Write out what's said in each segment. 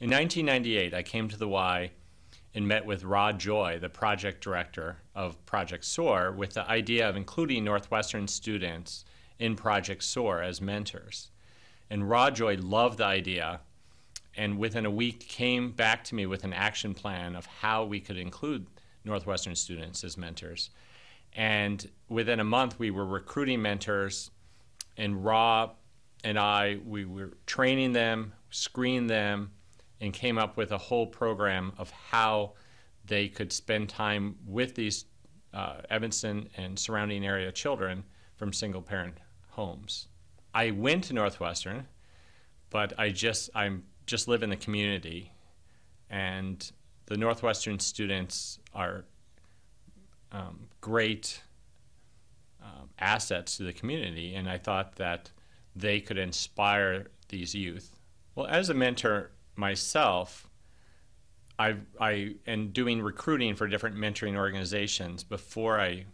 In 1998, I came to the Y and met with Rod Joy, the project director of Project SOAR, with the idea of including Northwestern students in Project SOAR as mentors. And Rod Joy loved the idea, and within a week came back to me with an action plan of how we could include Northwestern students as mentors. And within a month, we were recruiting mentors, and Rob and we were training them, screening them, and came up with a whole program of how they could spend time with these Evanston and surrounding area children from single-parent homes. I went to Northwestern, but I just live in the community, and the Northwestern students are great assets to the community, and I thought that they could inspire these youth. Well, as a mentor myself, I am doing recruiting for different mentoring organizations. Before I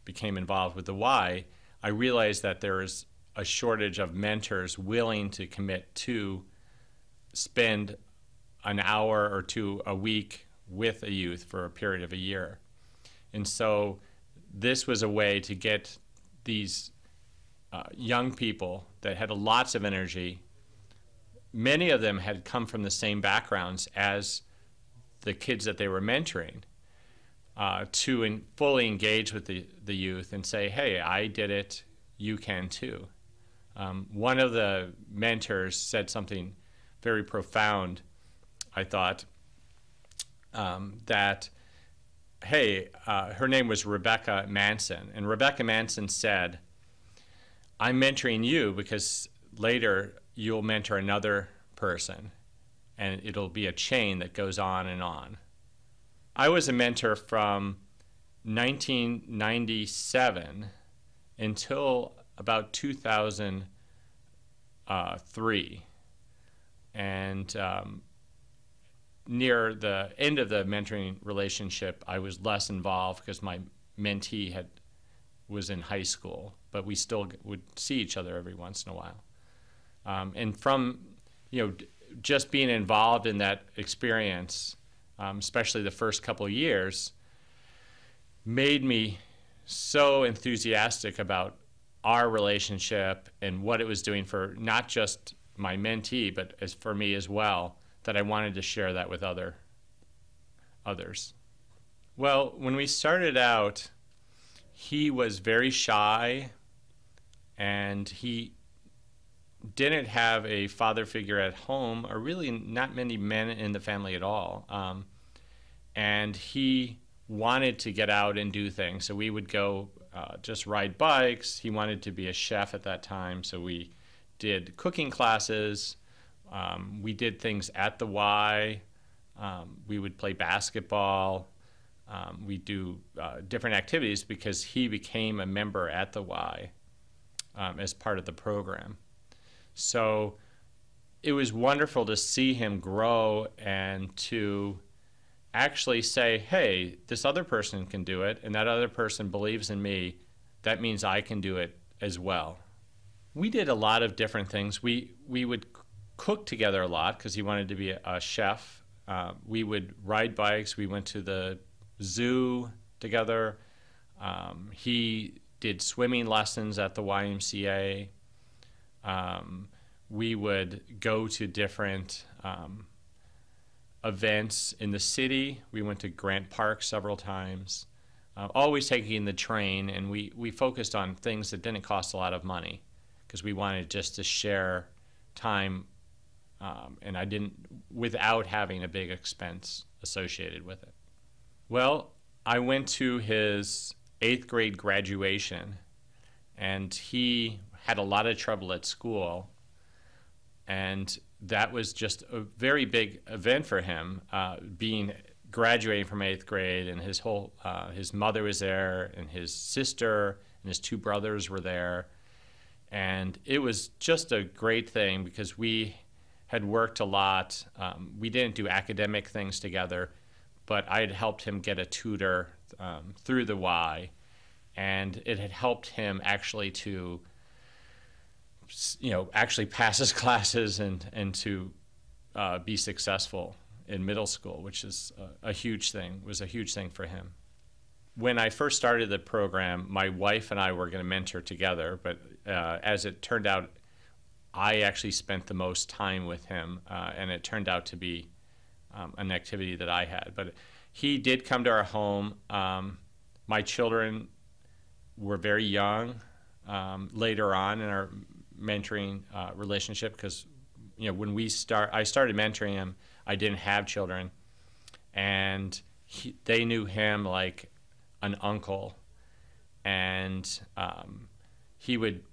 became involved with the Y, I realized that there is a shortage of mentors willing to commit to spend an hour or two a week with a youth for a period of a year. And so this was a way to get these young people that had lots of energy. Many of them had come from the same backgrounds as the kids that they were mentoring, to fully engage with the youth and say, hey, I did it, you can too. One of the mentors said something very profound, I thought, that, hey, her name was Rebecca Manson, and Rebecca Manson said, I'm mentoring you because later you'll mentor another person, and it'll be a chain that goes on and on. I was a mentor from 1997 until about 2003. And near the end of the mentoring relationship, I was less involved because my mentee was in high school, but we still would see each other every once in a while. And from just being involved in that experience, especially the first couple of years, made me so enthusiastic about our relationship and what it was doing for not just my mentee, but for me as well, that I wanted to share that with others. Well, when we started out, he was very shy, and he didn't have a father figure at home, or really not many men in the family at all. And he wanted to get out and do things. So we would go just ride bikes. He wanted to be a chef at that time, so we did cooking classes. We did things at the Y. We would play basketball. We do different activities because he became a member at the Y as part of the program. So it was wonderful to see him grow and to actually say, hey, this other person can do it, and that other person believes in me. That means I can do it as well. We did a lot of different things. We would cook together a lot because he wanted to be a chef. We would ride bikes. We went to the zoo together. He did swimming lessons at the YMCA. We would go to different events in the city. We went to Grant Park several times, always taking the train, and we focused on things that didn't cost a lot of money because we wanted just to share time, and without having a big expense associated with it. Well, I went to his 8th grade graduation, and he had a lot of trouble at school, and that was just a very big event for him, graduating from 8th grade, and his mother was there, and his sister and his 2 brothers were there, and it was just a great thing because we had worked a lot. We didn't do academic things together, but I had helped him get a tutor through the Y, and it had helped him actually to actually pass his classes and to be successful in middle school, which is a huge thing, was a huge thing for him. When I first started the program, my wife and I were going to mentor together, but as it turned out, I actually spent the most time with him, and it turned out to be an activity that I had. But he did come to our home. My children were very young later on in our mentoring relationship, because when I started mentoring him, I didn't have children, and they knew him like an uncle, and he would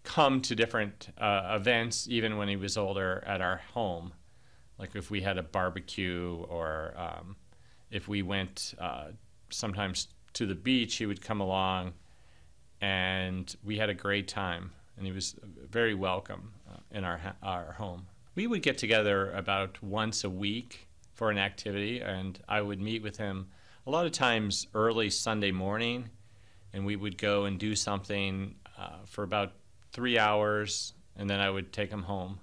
come to different events even when he was older at our home, like if we had a barbecue, or if we went sometimes to the beach, he would come along, and we had a great time, and he was very welcome in our home. We would get together about once a week for an activity, and I would meet with him a lot of times early Sunday morning, and we would go and do something for about 3 hours, and then I would take him home.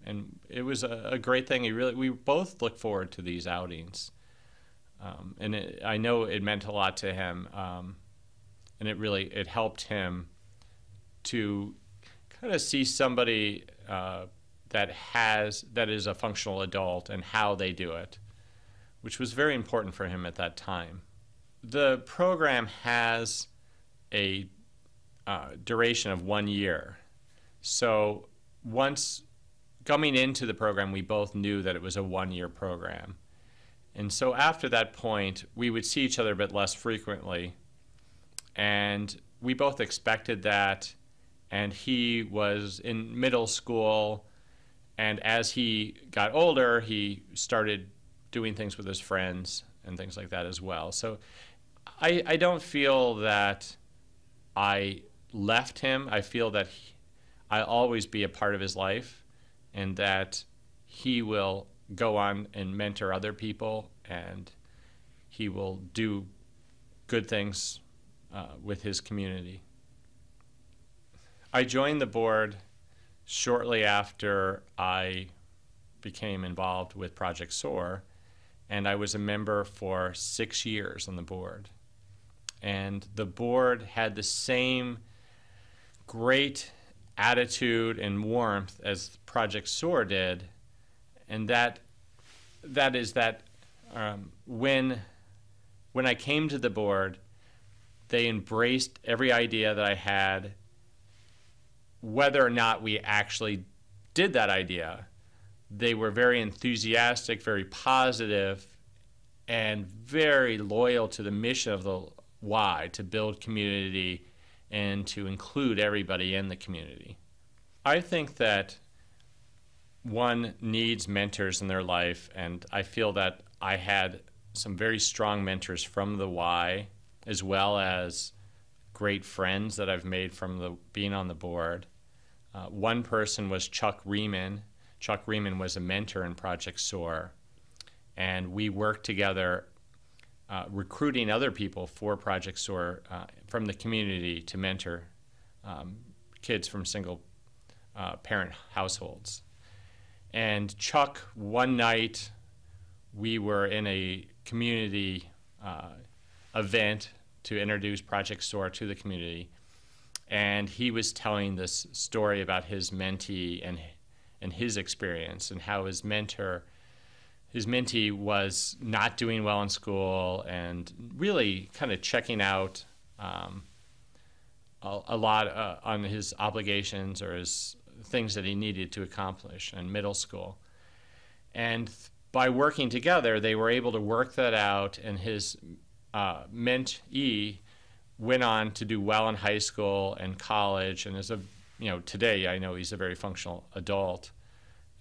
And it was a great thing. We both look forward to these outings. And I know it meant a lot to him, and it helped him to kind of see somebody that is a functional adult and how they do it, which was very important for him at that time. The program has a duration of 1 year. So once coming into the program, we both knew that it was a 1-year program. And so after that point, we would see each other a bit less frequently. And we both expected that. And he was in middle school. And as he got older, he started doing things with his friends and things like that as well. So I don't feel that I left him. I feel that I'll always be a part of his life, and that he will go on and mentor other people, and he will do good things with his community. I joined the board shortly after I became involved with Project SOAR, and I was a member for 6 years on the board. And the board had the same great attitude and warmth as Project SOAR did, and that is that when I came to the board, they embraced every idea that I had, whether or not we actually did that idea. They were very enthusiastic, very positive, and very loyal to the mission of the Y, to build community and to include everybody in the community. I think that one needs mentors in their life, and I feel that I had some very strong mentors from the Y, as well as great friends that I've made from being on the board. One person was Chuck Riemann. Chuck Riemann was a mentor in Project SOAR, and we worked together recruiting other people for Project SOAR from the community to mentor kids from single parent households. And Chuck, one night, we were in a community event to introduce Project SOAR to the community, and he was telling this story about his mentee and his experience, and how his mentee was not doing well in school and really kind of checking out a lot on his obligations or his things that he needed to accomplish in middle school. And by working together, they were able to work that out, and his mentee went on to do well in high school and college, and today I know he's a very functional adult.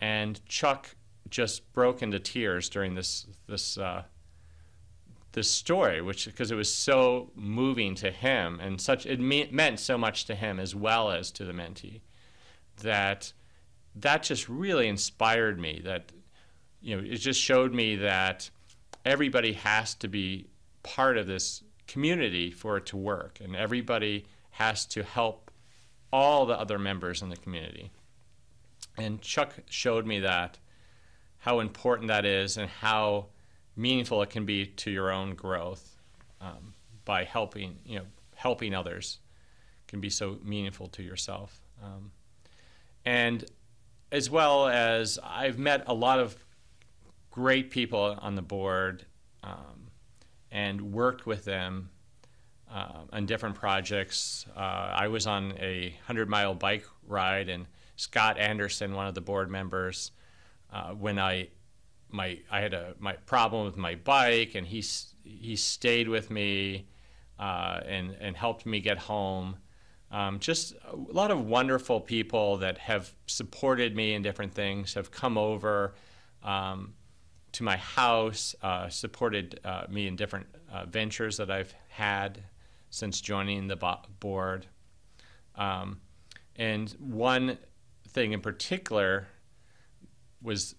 And Chuck just broke into tears during this story, because it was so moving to him, and it meant so much to him as well as to the mentee, that just really inspired me. That it just showed me that everybody has to be part of this community for it to work, and everybody has to help all the other members in the community. And Chuck showed me that, how important that is and how meaningful it can be to your own growth, by helping others can be so meaningful to yourself. And as well as I've met a lot of great people on the board, and worked with them on different projects. I was on a 100-mile bike ride, and Scott Anderson, one of the board members, when I had my problem with my bike, and he stayed with me and helped me get home. Just a lot of wonderful people that have supported me in different things, have come over to my house, supported me in different ventures that I've had since joining the board. And one thing in particular was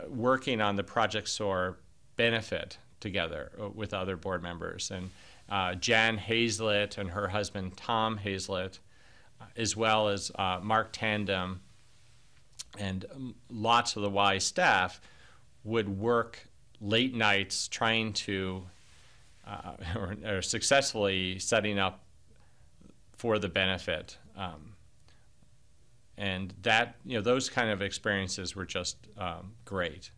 working on the Project SOAR benefit together with other board members. And Jan Hazlett and her husband Tom Hazlett, as well as Mark Tandem and lots of the Y staff, would work late nights trying to, or successfully setting up for the benefit. And that, those kind of experiences were just great.